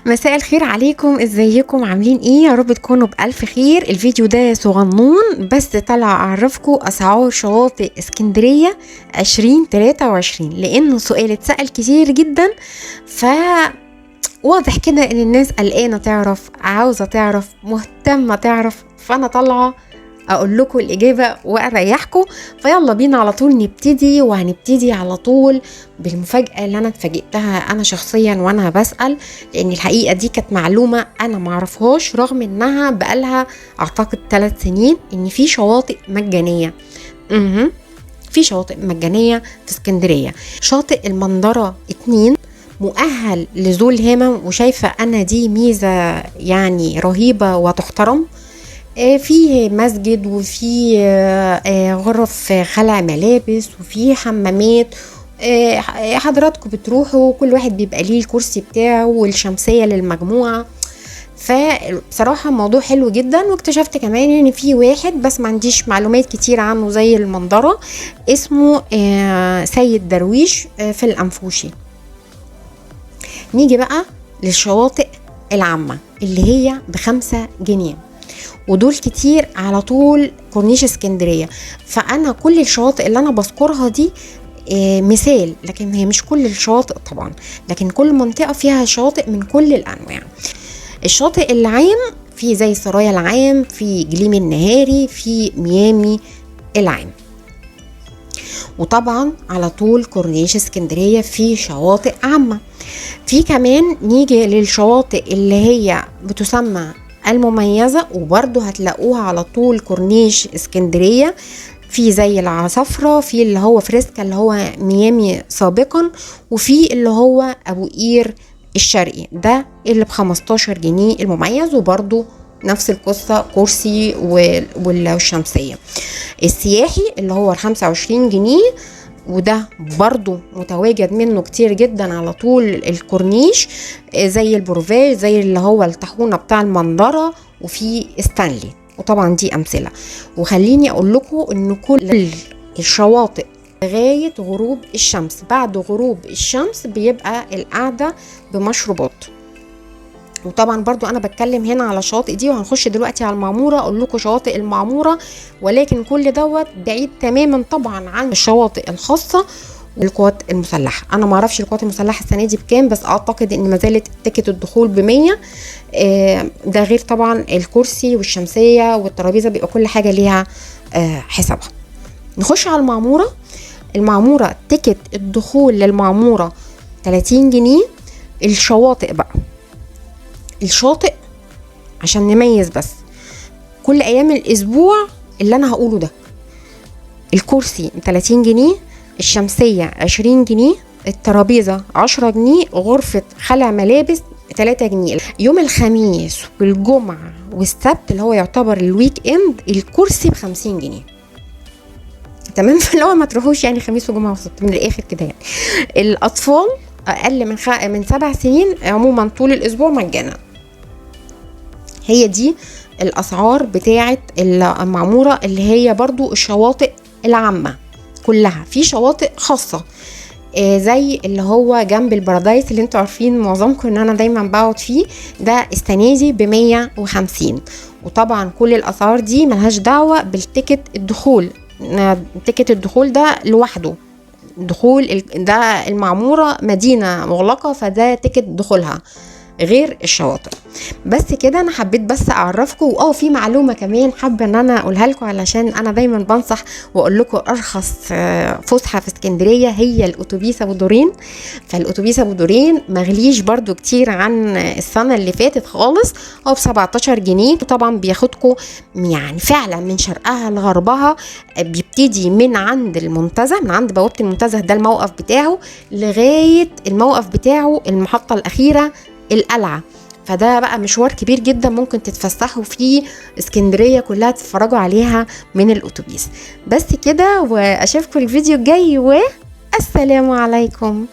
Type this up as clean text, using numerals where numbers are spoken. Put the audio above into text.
مساء الخير عليكم، ازيكم عاملين ايه؟ يا رب تكونوا بألف خير. الفيديو ده صغنون بس طلع اعرفكم اسعار شواطئ اسكندرية 2023 لانه سؤال اتسأل كتير جدا، واضح كده ان الناس قلقانة تعرف، عاوزة تعرف، مهتمة تعرف، فانا طالعة اقول لكم الاجابه واريحكم. فيلا بينا على طول نبتدي، وهنبتدي على طول بالمفاجاه اللي انا اتفاجئتها انا شخصيا وانا بسال، لان الحقيقه دي كانت معلومه انا معرفهاش رغم انها بقالها اعتقد 3 سنين ان في شواطئ مجانيه. في شواطئ مجانيه في اسكندريه. شاطئ المندره 2 مؤهل لذو الهمم، وشايفه انا دي ميزه يعني رهيبه وتحترم. فيه مسجد، وفيه غرف خلع ملابس، وفيه حمامات. حضراتكم بتروحوا كل واحد بيبقى ليه الكرسي بتاعه والشمسية للمجموعة. فبصراحة موضوع حلو جدا. واكتشفت كمان ان في واحد بس ما عنديش معلومات كتير عنه زي المنظرة، اسمه سيد درويش في الأنفوشي. نيجي بقى للشواطئ العامة اللي هي ب5 جنيه، ودول كتير على طول كورنيش اسكندرية. فأنا كل الشواطئ اللي أنا بذكرها دي مثال، لكن هي مش كل الشواطئ طبعا، لكن كل منطقة فيها شواطئ من كل الأنواع. الشاطئ العام في زي سرايا العام، في جليم النهاري، في ميامي العام. وطبعا على طول كورنيش اسكندرية في شواطئ عامة. في كمان نيجي للشواطئ اللي هي بتسمى المميزة، وبرضو هتلاقوها على طول كورنيش اسكندرية، في زي العصفرة، في اللي هو فريسكا اللي هو ميامي سابقا، وفي اللي هو أبو قير الشرقي ده اللي ب15 جنيه المميز، وبرضو نفس القصة كرسي والشمسية. السياحي اللي هو 25 جنيه، وده برضو متواجد منه كتير جدا على طول الكورنيش، زي البروفاج، زي اللي هو الطاحونه بتاع المنظره، وفي ستانلي. وطبعا دي امثله. وخليني اقول لكم ان كل الشواطئ لغايه غروب الشمس، بعد غروب الشمس بيبقى القعده بمشروبات. وطبعا برضو انا بتكلم هنا على شواطئ دي، وهنخش دلوقتي على المعموره اقول لكم شواطئ المعموره، ولكن كل دوت بعيد تماما طبعا عن الشواطئ الخاصه والقوات المسلحه. انا ما اعرفش القوات المسلحه السنه دي بكام، بس اعتقد ان ما زالت تيكت الدخول ب100. ده غير طبعا الكرسي والشمسيه والترابيزه، بيبقى كل حاجه ليها حسابها. نخش على المعموره. المعموره تيكت الدخول للمعموره 30 جنيه. الشواطئ بقى، الشاطئ عشان نميز بس كل ايام الاسبوع اللي انا هقوله ده: الكرسي 30 جنيه، الشمسية 20 جنيه، الترابيزة 10 جنيه، غرفة خلع ملابس 3 جنيه. يوم الخميس والجمعة والسبت اللي هو يعتبر الويك اند الكرسي ب50 جنيه. تمام. فلو ما تروحوش يعني خميس وجمعة وسبت من الاخر كده يعني. الاطفال اقل من 7 سنين عموما طول الاسبوع مجانا. هي دي الاسعار بتاعه المعموره، اللي هي برضو الشواطئ العامه كلها. في شواطئ خاصه زي اللي هو جنب البارادايس اللي انتوا عارفين معظمكم ان انا دايما بقعد فيه، ده السنه دي ب150. وطبعا كل الاسعار دي ملهاش دعوه بالتيكت الدخول. تيكت الدخول ده لوحده، دخول ده المعموره مدينه مغلقه، فده تيكت دخولها غير الشواطئ. بس كده انا حبيت بس اعرفكم. في معلومه كمان حابه ان انا اقولها لكم، علشان انا دايما بنصح واقول لكم ارخص فسحه في اسكندريه هي الاتوبيس ابو دورين. فالاتوبيس ابو دورين مغليش برضو كتير عن السنه اللي فاتت خالص، هو ب17 جنيه. طبعا بياخدكم يعني فعلا من شرقها لغربها، بيبتدي من عند المنتزه، من عند بوابه المنتزه ده الموقف بتاعه، لغايه الموقف بتاعه المحطه الاخيره القلعة. فده بقى مشوار كبير جدا، ممكن تتفسحوا فيه اسكندرية كلها تتفرجوا عليها من الأتوبيس. بس كده، وأشوفكم الفيديو الجاي، والسلام عليكم.